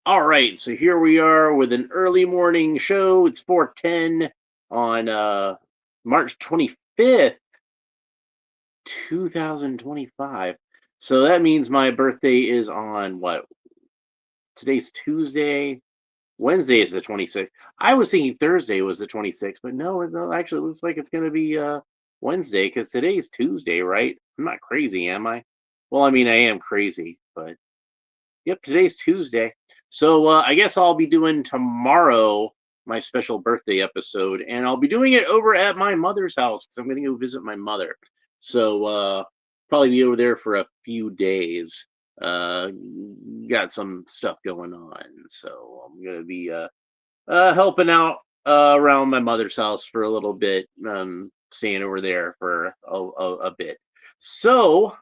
All right, so here we are with an early morning show. It's 4:10 on March 25th, 2025. So that means my birthday is on what? Today's Tuesday. Wednesday is the 26th. I was thinking Thursday was the 26th, but no, actually it looks like it's going to be Wednesday because today's Tuesday, right? I'm not crazy, am I? Well, I mean, I am crazy, but yep, today's Tuesday. So I guess I'll be doing tomorrow my special birthday episode, and I'll be doing it over at my mother's house because I'm going to go visit my mother. So probably be over there for a few days. Uh, got some stuff going on, so I'm going to be helping out around my mother's house for a little bit, staying over there for a bit. So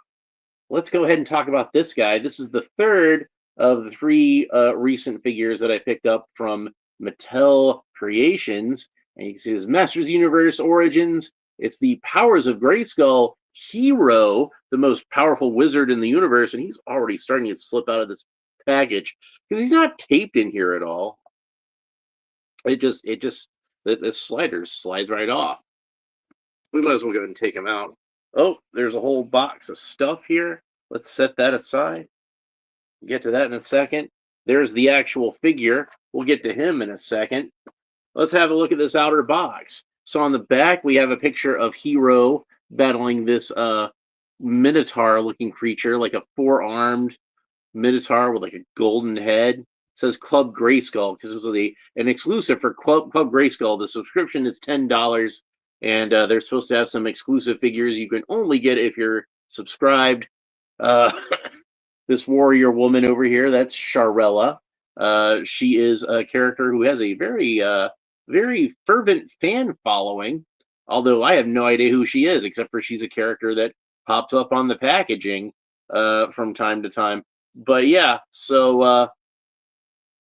let's go ahead and talk about this guy. This is the third of the three recent figures that I picked up from Mattel Creations. And you can see this Masters Universe Origins. It's the Powers of Grayskull Hero, the most powerful wizard in the universe, and he's already starting to slip out of this package because he's not taped in here at all. The slider slides right off. We might as well go ahead and take him out. Oh, there's a whole box of stuff here. Let's set that aside. Get to that in a second. There's the actual figure. We'll get to him in a second. Let's have a look at this outer box. So on the back, we have a picture of Hero battling this minotaur-looking creature, like a four-armed minotaur with like a golden head. It says Club Grayskull because this was an exclusive for Club Grayskull. The subscription is $10, and they're supposed to have some exclusive figures you can only get if you're subscribed. Uh, this warrior woman over here, that's Sharella. She is a character who has a very fervent fan following. Although I have no idea who she is, except for she's a character that pops up on the packaging from time to time. But yeah, so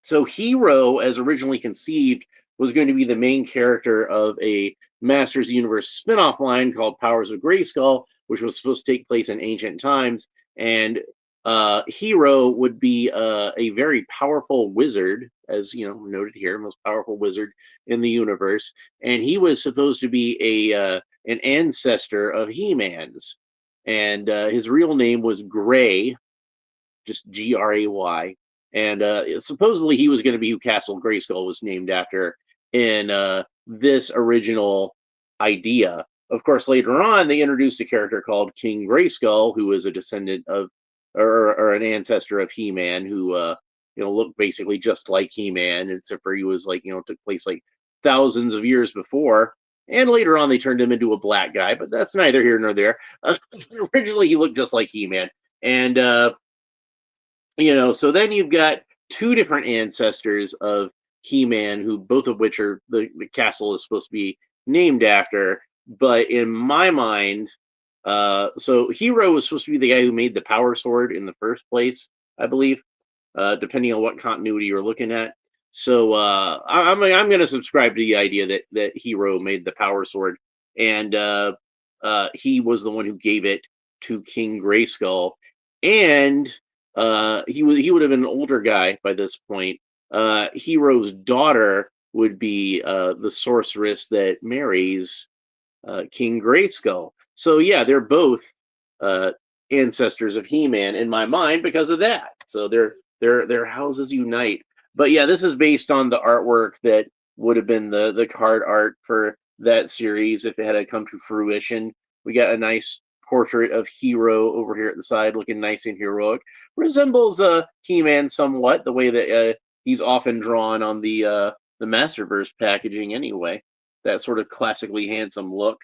Hero, as originally conceived, was going to be the main character of a Masters Universe spin-off line called Powers of Grayskull, which was supposed to take place in ancient times. And Hero would be a very powerful wizard, as you know, noted here, most powerful wizard in the universe. And he was supposed to be an ancestor of He-Man's. And his real name was Gray, just Gray. And supposedly he was going to be who Castle Grayskull was named after in this original idea. Of course, later on, they introduced a character called King Grayskull, who was a descendant of, or an ancestor of He-Man, who looked basically just like He-Man, except for he was like took place like thousands of years before. And later on, they turned him into a black guy, but that's neither here nor there. Originally, he looked just like He-Man, and so then you've got two different ancestors of He-Man, who both of which are the castle is supposed to be named after. But in my mind, so Hero was supposed to be the guy who made the Power Sword in the first place, I believe, depending on what continuity you're looking at. So I'm going to subscribe to the idea that Hero made the Power Sword, and he was the one who gave it to King Grayskull, and he would have been an older guy by this point. Hero's daughter would be the sorceress that marries King Grayskull. So yeah, they're both uh, ancestors of He-Man in my mind because of that. So their houses unite. But yeah, this is based on the artwork that would have been the card art for that series if it had come to fruition. We got a nice portrait of Hero over here at the side, looking nice and heroic. Resembles He-Man somewhat, the way that he's often drawn on the Masterverse packaging anyway. That sort of classically handsome look.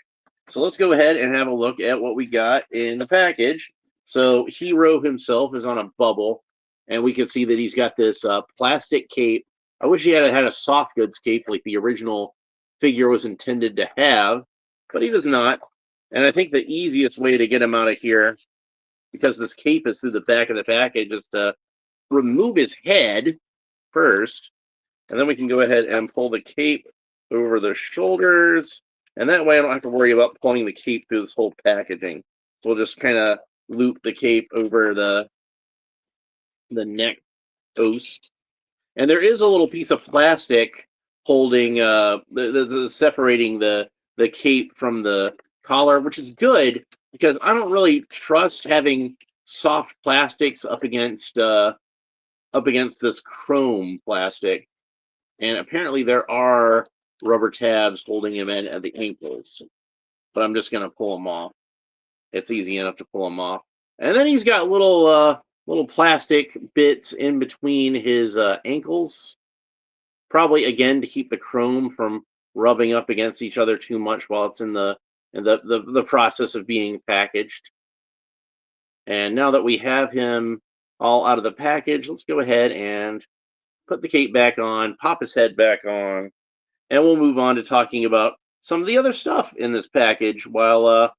So let's go ahead and have a look at what we got in the package. So Hero himself is on a bubble, and we can see that he's got this plastic cape. I wish he had a soft goods cape like the original figure was intended to have, but he does not. And I think the easiest way to get him out of here, because this cape is through the back of the package, is to remove his head first, and then we can go ahead and pull the cape over the shoulders, and that way I don't have to worry about pulling the cape through this whole packaging. So we'll just kind of loop the cape over the neck post, And there is a little piece of plastic holding separating the cape from the collar, which is good because I don't really trust having soft plastics up against this chrome plastic. And apparently there are rubber tabs holding him in at the ankles, but I'm just gonna pull them off. It's easy enough to pull them off. And then he's got little plastic bits in between his ankles, probably again to keep the chrome from rubbing up against each other too much while it's in the process of being packaged. And now that we have him all out of the package, let's go ahead and put the cape back on, pop his head back on, and we'll move on to talking about some of the other stuff in this package while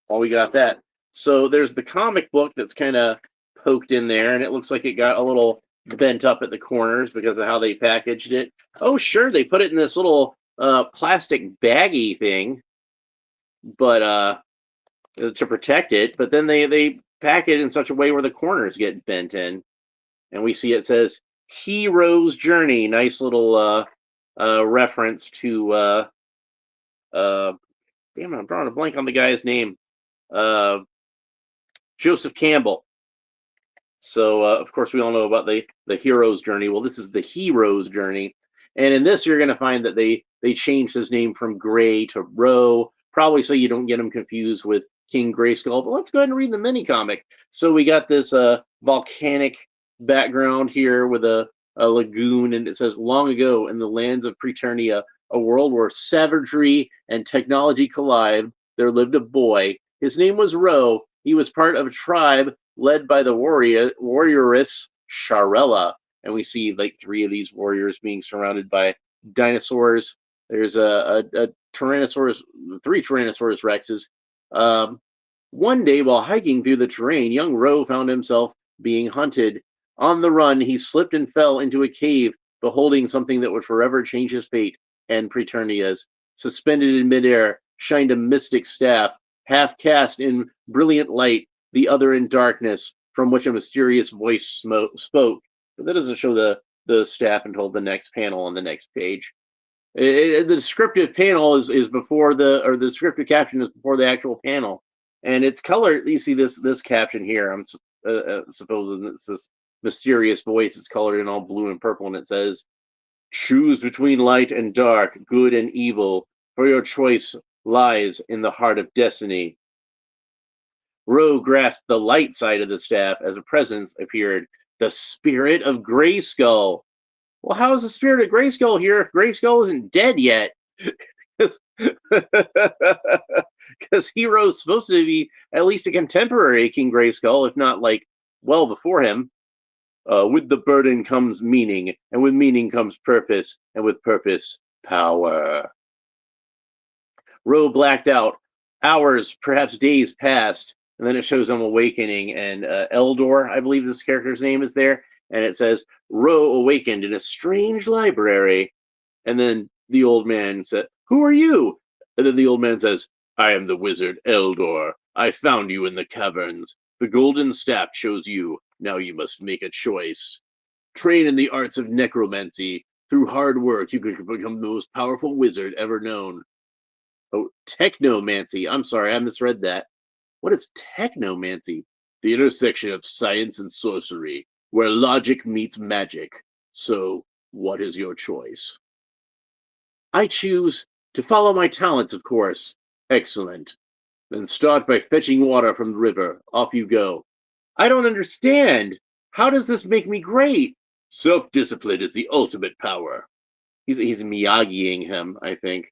we got that. So there's the comic book that's kind of poked in there, and it looks like it got a little bent up at the corners because of how they packaged it. Oh, sure, they put it in this little plastic baggy thing, but to protect it. But then they pack it in such a way where the corners get bent in, and we see it says "Hero's Journey." Nice little reference to damn it, I'm drawing a blank on the guy's name. Joseph Campbell. So of course we all know about the hero's journey. Well, this is the hero's journey, and in this you're going to find that they changed his name from Gray to Ro, probably so you don't get him confused with King Grayskull. But let's go ahead and read the mini comic. So we got this volcanic background here with a lagoon, and it says, long ago in the lands of Preternia, a world where savagery and technology collide, there lived a boy. His name was Ro. He was part of a tribe led by the warrioress Sharella. And we see like three of these warriors being surrounded by dinosaurs. There's a Tyrannosaurus, three Tyrannosaurus Rexes. One day, while hiking through the terrain, young Ro found himself being hunted. On the run, he slipped and fell into a cave, beholding something that would forever change his fate and Preternia's. Suspended in midair, shined a mystic staff, half cast in brilliant light, the other in darkness, from which a mysterious voice spoke. But that doesn't show the staff until the next panel on the next page. The descriptive panel is before the descriptive caption is before the actual panel, and it's colored. You see this caption here. I'm supposing it's this mysterious voice. It's colored in all blue and purple, and it says, "Choose between light and dark, good and evil, for your choice lies in the heart of destiny." Ro grasped the light side of the staff as a presence appeared, the spirit of Grayskull. Well, how is the spirit of Grayskull here if Grayskull isn't dead yet? Because Hero's supposed to be at least a contemporary King Grayskull, if not like well before him. With the burden comes meaning, and with meaning comes purpose, and with purpose, power. Ro blacked out. Hours, perhaps days passed, and then it shows him awakening, and Eldor, I believe this character's name is there, and it says, Ro awakened in a strange library. And then the old man said, "Who are you?" And then the old man says, "I am the wizard Eldor. I found you in the caverns. The golden staff chose you. Now you must make a choice. Train in the arts of necromancy. Through hard work, you can become the most powerful wizard ever known." Oh, technomancy. I'm sorry, I misread that. What is technomancy? The intersection of science and sorcery, where logic meets magic. So, what is your choice? I choose to follow my talents, of course. Excellent. Then start by fetching water from the river. Off you go. I don't understand. How does this make me great? Self-discipline is the ultimate power. He's Miyagiing him, I think.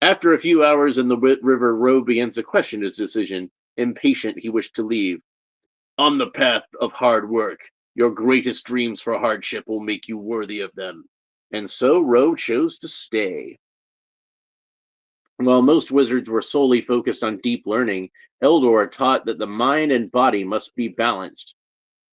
After a few hours in the river, Ro begins to question his decision. Impatient, he wished to leave. On the path of hard work, your greatest dreams for hardship will make you worthy of them. And so Ro chose to stay. While most wizards were solely focused on deep learning, Eldor taught that the mind and body must be balanced.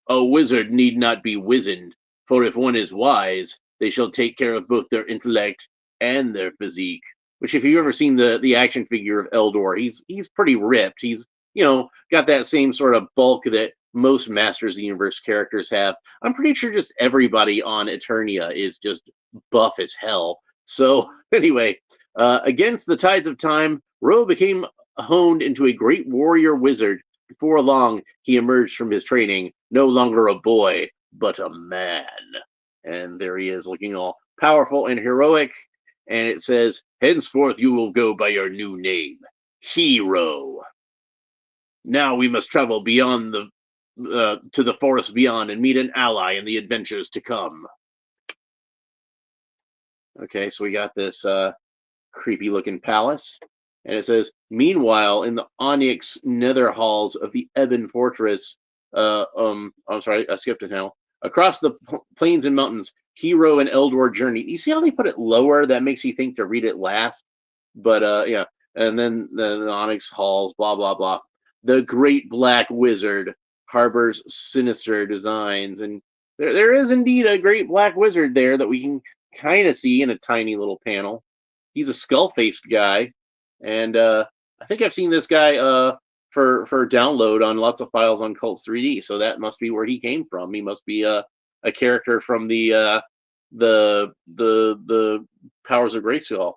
A wizard need not be wizened, for if one is wise, they shall take care of both their intellect and their physique. Which, if you've ever seen the action figure of Eldor, he's pretty ripped. He's got that same sort of bulk that most Masters of the Universe characters have. I'm pretty sure just everybody on Eternia is just buff as hell. So anyway, against the tides of time, Ro became honed into a great warrior wizard. Before long, he emerged from his training, no longer a boy, but a man. And there he is, looking all powerful and heroic. And it says, henceforth you will go by your new name, Hero. Now we must travel beyond to the forest beyond and meet an ally in the adventures to come. Okay, so we got this creepy looking palace. And it says, meanwhile, in the onyx nether halls of the Ebon Fortress, I'm sorry, I skipped a now. Across the plains and mountains, Hero and Eldor journey. You see how they put it lower? That makes you think to read it last. But yeah, and then the onyx halls, blah blah blah. The great black wizard harbors sinister designs, and there is indeed a great black wizard there that we can kind of see in a tiny little panel. He's a skull-faced guy, and I think I've seen this guy for download on lots of files on Cult 3D. So that must be where he came from. He must be a character from the Powers of Grayskull.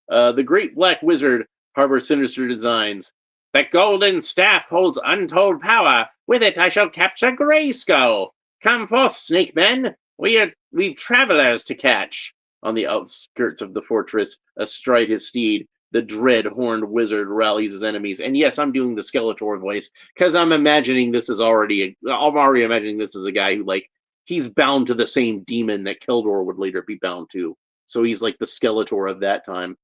The great black wizard harbors sinister designs. The golden staff holds untold power. With it, I shall capture Grayskull. Come forth, snake men. We've travelers to catch. On the outskirts of the fortress, astride his steed, the dread-horned wizard rallies his enemies. And yes, I'm doing the Skeletor voice because I'm imagining this is already. I'm already imagining this as a guy who he's bound to the same demon that Keldor would later be bound to. So he's like the Skeletor of that time.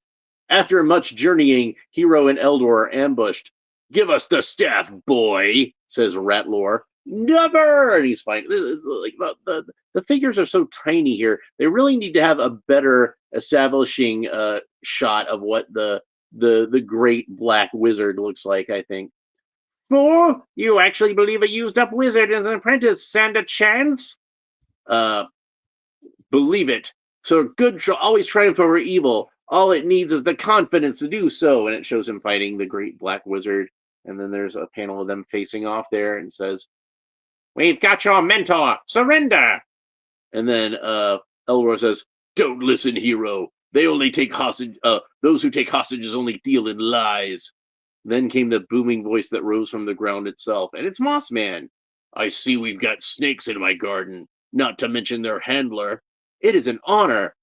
After much journeying, Hero and Eldor are ambushed. Give us the staff, boy, says Ratlor. Never! And he's fine. Like the figures are so tiny here. They really need to have a better establishing shot of what the great black wizard looks like, I think. Fool! You actually believe a used-up wizard is an apprentice stand a chance? Believe it. So good shall always triumph over evil. All it needs is the confidence to do so. And it shows him fighting the great black wizard. And then there's a panel of them facing off there and says, we've got your mentor. Surrender. And then Elrond says, don't listen, Hero. They only take hostage. Those who take hostages only deal in lies. Then came the booming voice that rose from the ground itself. And it's Mossman. I see we've got snakes in my garden, not to mention their handler. It is an honor.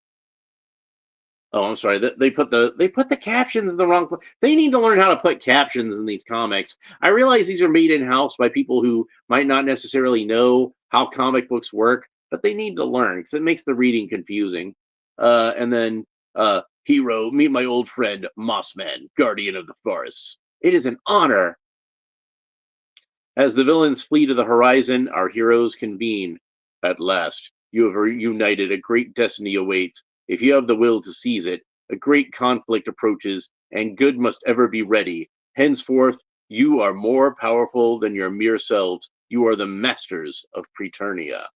Oh, I'm sorry. They put the captions in the wrong place. They need to learn how to put captions in these comics. I realize these are made in house by people who might not necessarily know how comic books work, but they need to learn because it makes the reading confusing. And then Hero, meet my old friend Mossman, guardian of the forests. It is an honor. As the villains flee to the horizon, our heroes convene. At last, you have reunited. A great destiny awaits. If you have the will to seize it, a great conflict approaches, and good must ever be ready. Henceforth, you are more powerful than your mere selves. You are the masters of Preternia.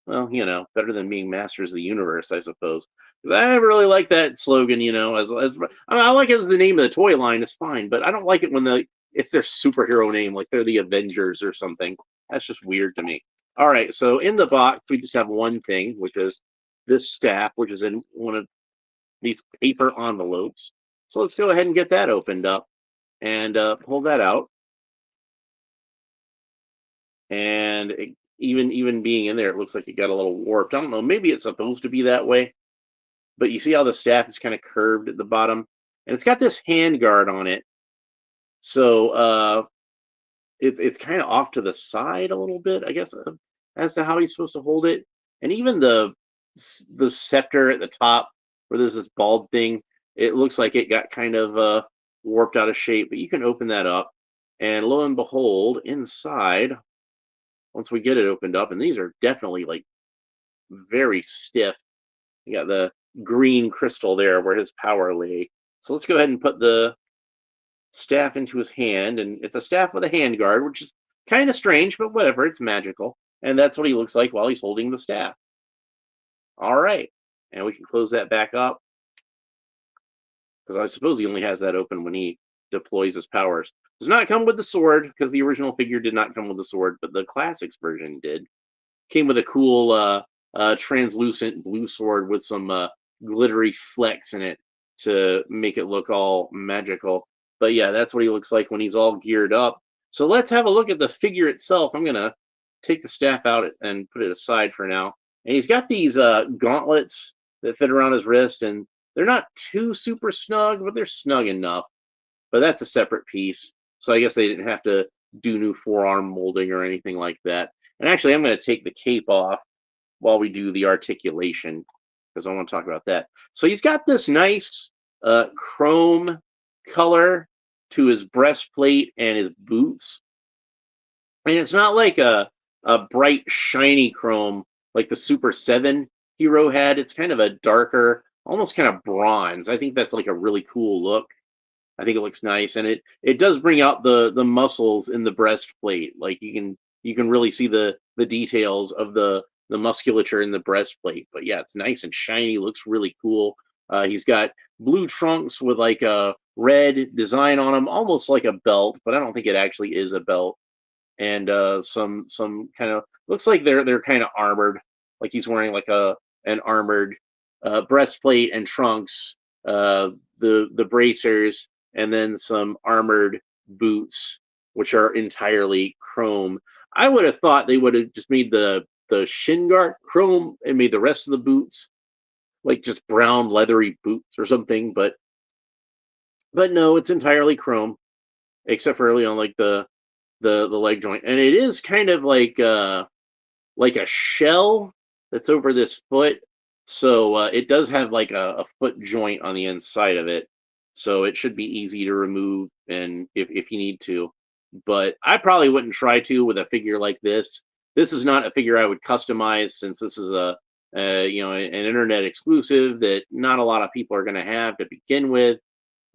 Well, better than being masters of the universe, I suppose. Because I never really like that slogan, I like it as the name of the toy line, it's fine, but I don't like it when it's their superhero name, like they're the Avengers or something. That's just weird to me. All right, so in the box, we just have one thing, which is this staff, which is in one of these paper envelopes. So let's go ahead and get that opened up and pull that out. And even being in there, it looks like it got a little warped. I don't know, maybe it's supposed to be that way. But you see how the staff is kind of curved at the bottom? And it's got this hand guard on it. So it's kind of off to the side a little bit, I guess, as to how he's supposed to hold it. And even the scepter at the top, where there's this bald thing, it looks like it got kind of warped out of shape. But you can open that up, and lo and behold, inside, once we get it opened up, and these are definitely like very stiff. You got the green crystal there where his power lay. So let's go ahead and put the staff into his hand, and it's a staff with a hand guard, which is kind of strange, but whatever, it's magical. And that's what he looks like while he's holding the staff. All right, and we can close that back up, because I suppose he only has that open when he deploys his powers. Does not come with the sword, because the original figure did not come with the sword, but the classics version did. Came with a cool translucent blue sword with some glittery flecks in it to make it look all magical. But yeah, that's what he looks like when he's all geared up. So let's have a look at the figure itself. I'm gonna take the staff out and put it aside for now. And he's got these gauntlets that fit around his wrist, and they're not too super snug, but they're snug enough. But that's a separate piece. So I guess they didn't have to do new forearm molding or anything like that. And actually, I'm going to take the cape off while we do the articulation, because I want to talk about that. So he's got this nice chrome color to his breastplate and his boots. And it's not like a bright, shiny chrome like the Super 7 hero had. It's kind of a darker, almost kind of bronze. I think that's like a really cool look. I think it looks nice, and it does bring out the muscles in the breastplate. Like you can really see the details of the musculature in the breastplate. But yeah, it's nice and shiny. Looks really cool. He's got blue trunks with like a red design on them, almost like a belt, but I don't think it actually is a belt. And some kind of looks like they're kind of armored, like he's wearing like an armored breastplate and trunks, the bracers, and then some armored boots, which are entirely chrome. I would have thought they would have just made the shin guard chrome and made the rest of the boots like just brown leathery boots or something, but no, it's entirely chrome, except for early on like the leg joint, and it is kind of like a shell that's over this foot. So it does have like a foot joint on the inside of it. So it should be easy to remove, and if you need to. But I probably wouldn't try to with a figure like this. This is not a figure I would customize, since this is an internet exclusive that not a lot of people are going to have to begin with.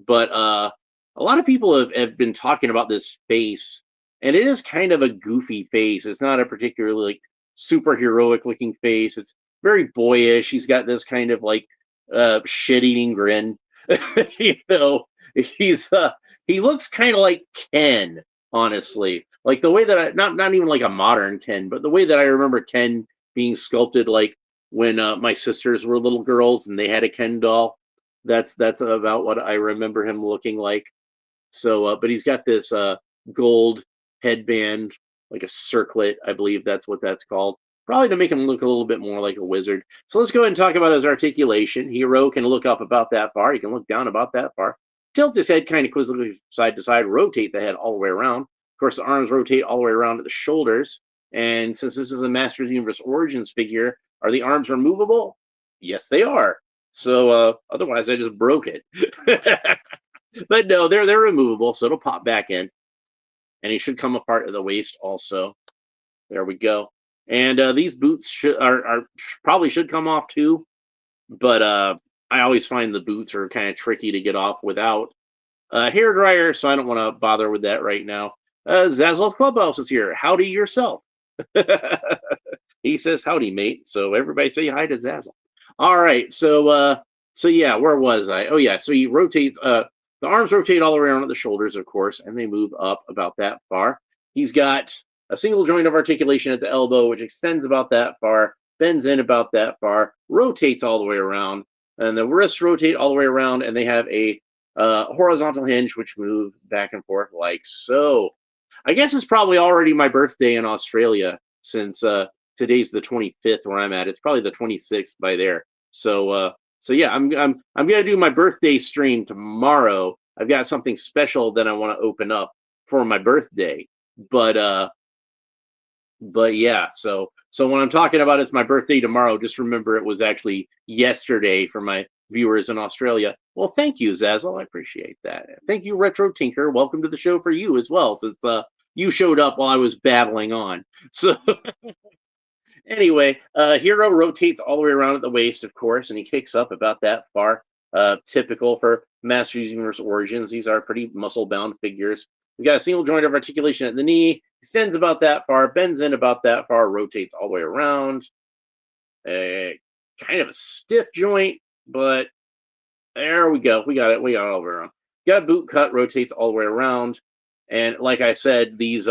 But a lot of people have been talking about this face, and it is kind of a goofy face. It's not a particularly like super heroic looking face. It's very boyish. He's got this kind of like shit-eating grin. you know, he's he looks kind of like Ken, honestly. Like the way that not even like a modern Ken, but the way that I remember Ken being sculpted, like when my sisters were little girls and they had a Ken doll. That's about what I remember him looking like. So, but he's got this gold headband, like a circlet, I believe that's what that's called. Probably to make him look a little bit more like a wizard. So let's go ahead and talk about his articulation. Hero can look up about that far. He can look down about that far. Tilt his head kind of quizzically side to side. Rotate the head all the way around. Of course, the arms rotate all the way around to the shoulders. And since this is a Masters Universe Origins figure, are the arms removable? Yes, they are. So otherwise, I just broke it. But no, they're removable, so it'll pop back in, and he should come apart at the waist also. There we go. And these boots probably should come off too, but I always find the boots are kind of tricky to get off without a hair dryer, so I don't want to bother with that right now. Zazzle Clubhouse is here. Howdy yourself. He says howdy, mate. So everybody say hi to Zazzle. All right, so yeah, where was I? Oh yeah, so he rotates. The arms rotate all around at the shoulders, of course, and they move up about that far. He's got a single joint of articulation at the elbow, which extends about that far, bends in about that far, rotates all the way around, and the wrists rotate all the way around, and they have a horizontal hinge, which move back and forth like so. I guess it's probably already my birthday in Australia, since today's the 25th where I'm at. It's probably the 26th by there. So yeah, I'm gonna do my birthday stream tomorrow. I've got something special that I want to open up for my birthday. But yeah, so when I'm talking about it's my birthday tomorrow, just remember it was actually yesterday for my viewers in Australia. Well, thank you, Zazzle. I appreciate that. Thank you, Retro Tinker. Welcome to the show for you as well, since you showed up while I was babbling on. So anyway, Hero rotates all the way around at the waist, of course, and he kicks up about that far. Typical for Masters Universe Origins. These are pretty muscle-bound figures. We got a single joint of articulation at the knee, extends about that far, bends in about that far, rotates all the way around. Kind of a stiff joint, but there we go. We got it all the way around. Got a boot cut, rotates all the way around. And like I said, these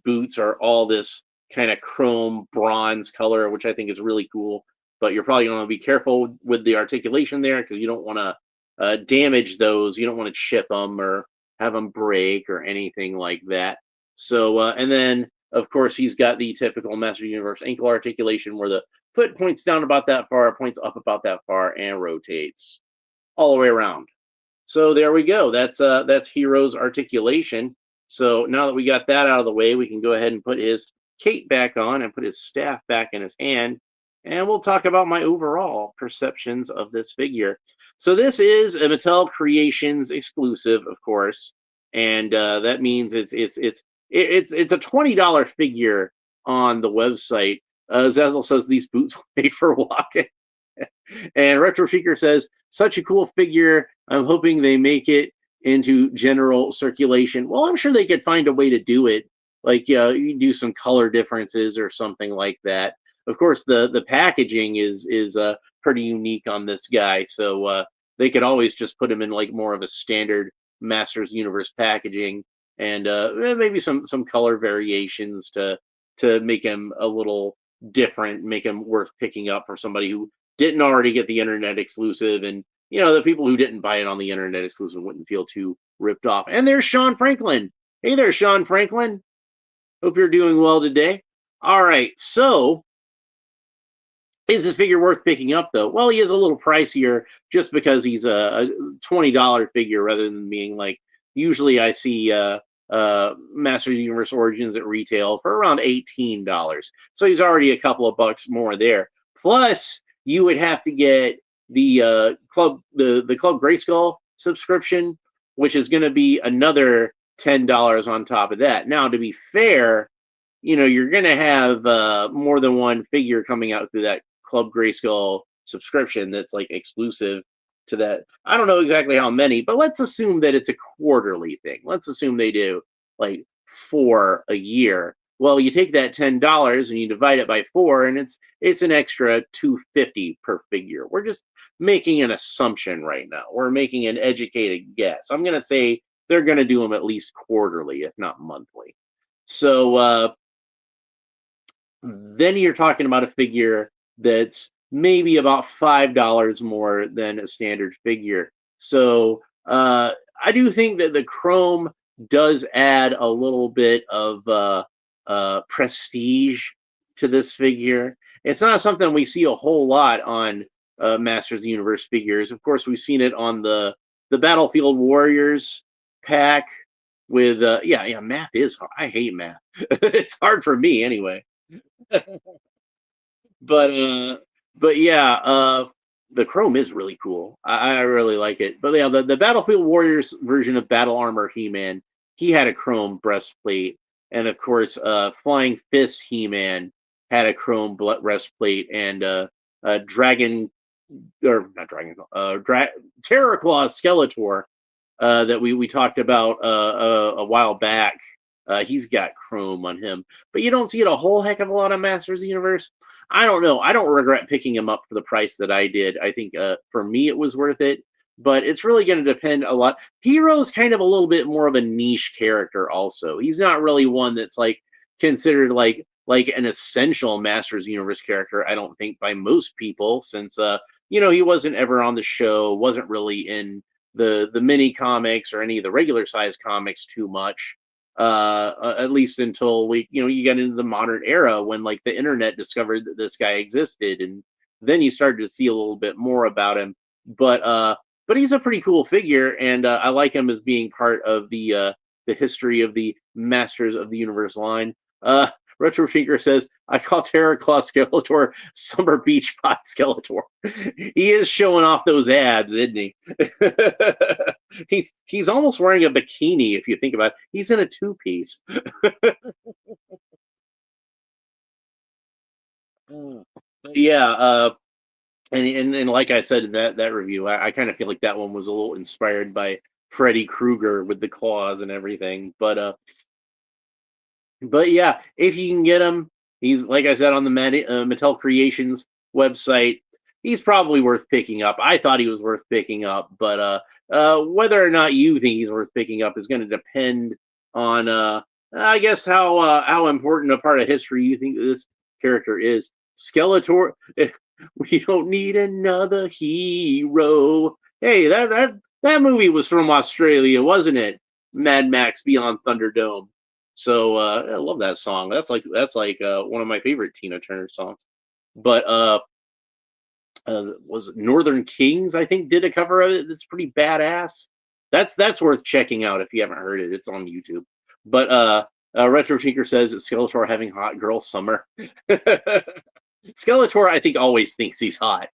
boots are all this kind of chrome bronze color, which I think is really cool. But you're probably going to be careful with the articulation there because you don't want to damage those. You don't want to chip them or have them break or anything like that. So, and then of course he's got the typical Master Universe ankle articulation where the foot points down about that far, points up about that far, and rotates all the way around. So there we go. That's Hero's articulation. So now that we got that out of the way, we can go ahead and put his cape back on and put his staff back in his hand, and we'll talk about my overall perceptions of this figure. So this is a Mattel Creations exclusive, of course, and that means it's a $20 figure on the website. Zazzle says these boots were made for walking. And Retro Freaker says, such a cool figure. I'm hoping they make it into general circulation. Well, I'm sure they could find a way to do it. Like, you do some color differences or something like that. Of course, the packaging is pretty unique on this guy. So they could always just put him in like more of a standard Masters Universe packaging and maybe some color variations to make him a little different, make him worth picking up for somebody who didn't already get the internet exclusive, and the people who didn't buy it on the internet exclusive wouldn't feel too ripped off. And there's Sean Franklin. Hey there, Sean Franklin. Hope you're doing well today. All right, so is this figure worth picking up though? Well, he is a little pricier just because he's a $20 figure rather than being like usually I see Master Universe Origins at retail for around $18. So he's already a couple of bucks more there. Plus, you would have to get the Club Grayskull subscription, which is going to be another $10 on top of that. Now, to be fair, you're going to have more than one figure coming out through that Club Grayskull subscription that's like exclusive to that. I don't know exactly how many, but let's assume that it's a quarterly thing. Let's assume they do like 4 a year. Well, you take that $10 and you divide it by 4, and it's an extra $2.50 per figure. We're just making an assumption right now. We're making an educated guess. I'm going to say they're going to do them at least quarterly, if not monthly. So then you're talking about a figure that's maybe about $5 more than a standard figure. So I do think that the chrome does add a little bit of prestige to this figure. It's not something we see a whole lot on Masters of the Universe figures. Of course, we've seen it on the Battlefield Warriors pack with math is hard. I hate math. It's hard for me anyway. but yeah, the chrome is really cool. I really like it. But yeah, the Battlefield Warriors version of Battle Armor He-Man, he had a chrome breastplate, and of course, Flying Fist He-Man had a chrome breastplate, and Dragon or not Dragon, Terror Claw Skeletor that we talked about a while back. He's got chrome on him, but you don't see it a whole heck of a lot of Masters of the Universe. I don't know. I don't regret picking him up for the price that I did. I think for me it was worth it, but it's really going to depend a lot. Hero's kind of a little bit more of a niche character. Also, he's not really one that's like considered like an essential Masters Universe character. I don't think by most people, since he wasn't ever on the show, wasn't really in the mini comics or any of the regular size comics too much. At least until you got into the modern era when like the internet discovered that this guy existed, and then you started to see a little bit more about him. But he's a pretty cool figure, and I like him as being part of the history of the Masters of the Universe line. Retro Finger says, I call Terror Claw Skeletor Summer Beach Pot Skeletor. He is showing off those abs, isn't he? He's almost wearing a bikini if you think about it. He's in a two-piece. Yeah, and like I said in that review, I kind of feel like that one was a little inspired by Freddy Krueger with the claws and everything. But yeah, if you can get him, he's like I said on the Mattel Creations website. He's probably worth picking up. I thought he was worth picking up, but whether or not you think he's worth picking up is going to depend on I guess how important a part of history you think this character is. Skeletor, we don't need another hero. Hey, that movie was from Australia, wasn't it? Mad Max Beyond Thunderdome. So I love that song. That's like one of my favorite Tina Turner songs. But was it Northern Kings? I think did a cover of it. That's pretty badass. That's worth checking out if you haven't heard it. It's on YouTube. But Retro Tinker says it's Skeletor having hot girl summer. Skeletor, I think, always thinks he's hot,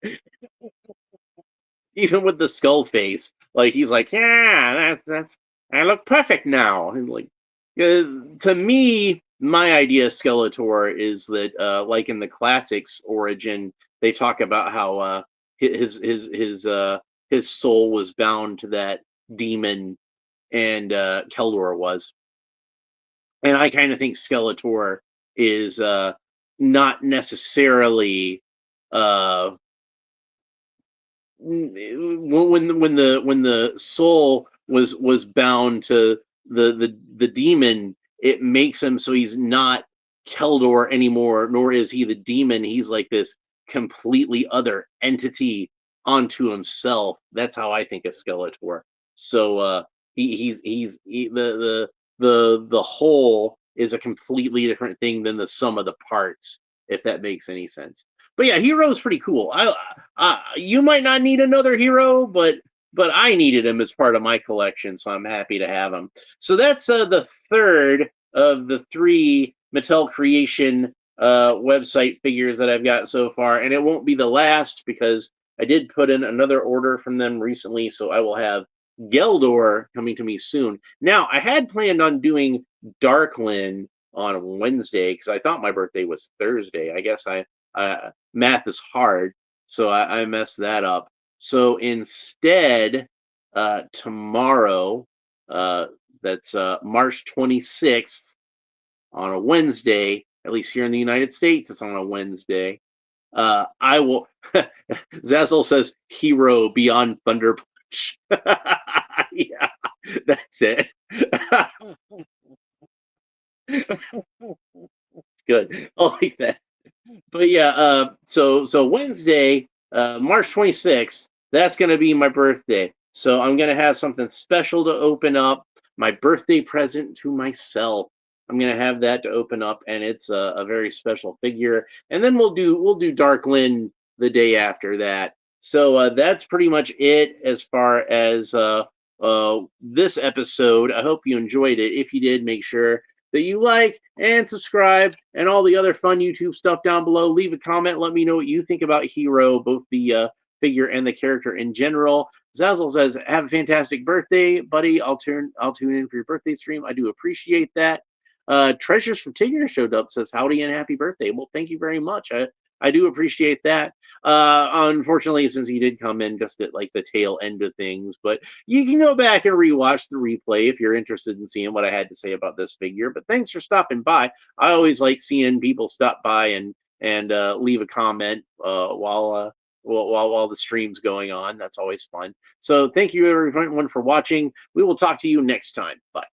even with the skull face. Like he's like, yeah, that's I look perfect now. And like, to me, my idea of Skeletor is that, like in the classics origin, they talk about how his soul was bound to that demon, and Keldor was, and I kind of think Skeletor is not necessarily uh when the soul was bound to the demon, it makes him so he's not Keldor anymore, nor is he the demon. He's like this completely other entity onto himself. That's how I think of Skeletor. So the whole is a completely different thing than the sum of the parts, if that makes any sense. But yeah, Hero's pretty cool. You might not need another hero, but I needed him as part of my collection, so I'm happy to have him. So that's the third of the three Mattel Creation website figures that I've got so far, and it won't be the last because I did put in another order from them recently, so I will have Geldor coming to me soon. Now, I had planned on doing Darklyn on Wednesday because I thought my birthday was Thursday. I guess math is hard, so I messed that up. So instead, tomorrow, that's March 26th, on a Wednesday, at least here in the United States, it's on a Wednesday. I will. Zazzle says Hero Beyond Thunder Punch. Yeah, that's it. Good. I like that. But yeah, so Wednesday, March 26th, that's gonna be my birthday. So I'm gonna have something special to open up, my birthday present to myself. I'm gonna have that to open up, and it's a very special figure. And then we'll do Darklyn the day after that. So that's pretty much it as far as this episode. I hope you enjoyed it. If you did, make sure that you like and subscribe and all the other fun YouTube stuff down below. Leave a comment. Let me know what you think about Hero, both the figure and the character in general. Zazzle says, "Have a fantastic birthday, buddy. I'll tune in for your birthday stream. I do appreciate that." Treasures from Tigger showed up. Says, "Howdy and happy birthday." Well, thank you very much. I do appreciate that. Unfortunately, since he did come in just at like the tail end of things, but you can go back and rewatch the replay if you're interested in seeing what I had to say about this figure. But thanks for stopping by. I always like seeing people stop by and leave a comment while the stream's going on. That's always fun. So thank you everyone for watching. We will talk to you next time. Bye.